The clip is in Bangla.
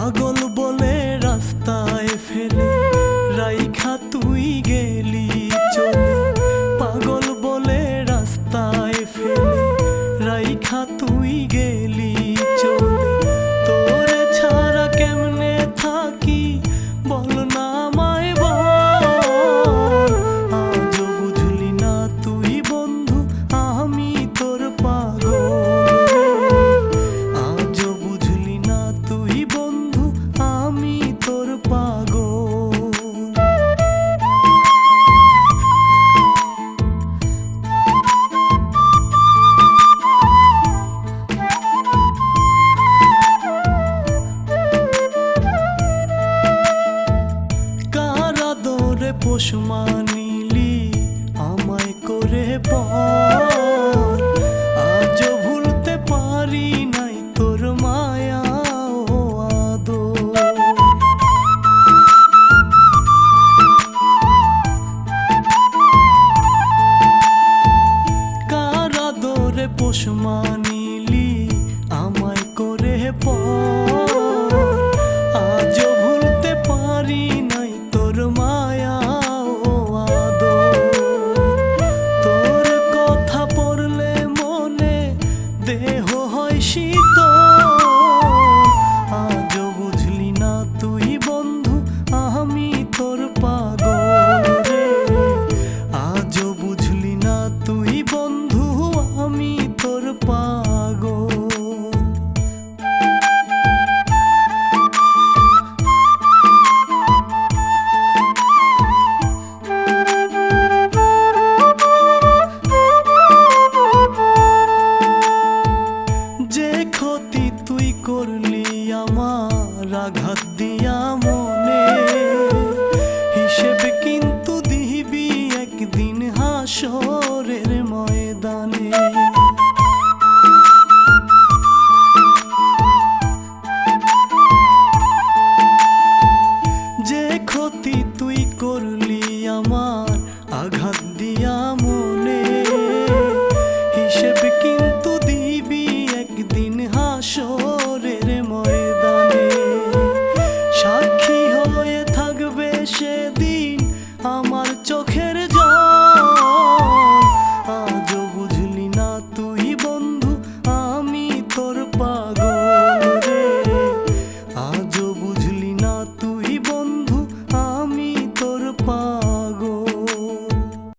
পাগল বলে রাস্তায় ফেলে রাইখা তুই গেলি চলে। পাগল বলে রাস্তায় ফেলে রাইখা তুই গেলি চলে। তোরে ছাড়া কেমনে থাকি বল না আমায় বল। আজও বুঝলি না তুই বন্ধু আমি তোর পাগল। আজও বুঝলি না তুই বন্ধু আমি তোর পাগল। পোষ মানিলি আমায় করে বল। আজও ভুলতে পারি নাই তোর মায়া ও আদর। কার আদরে পোষ মানিলি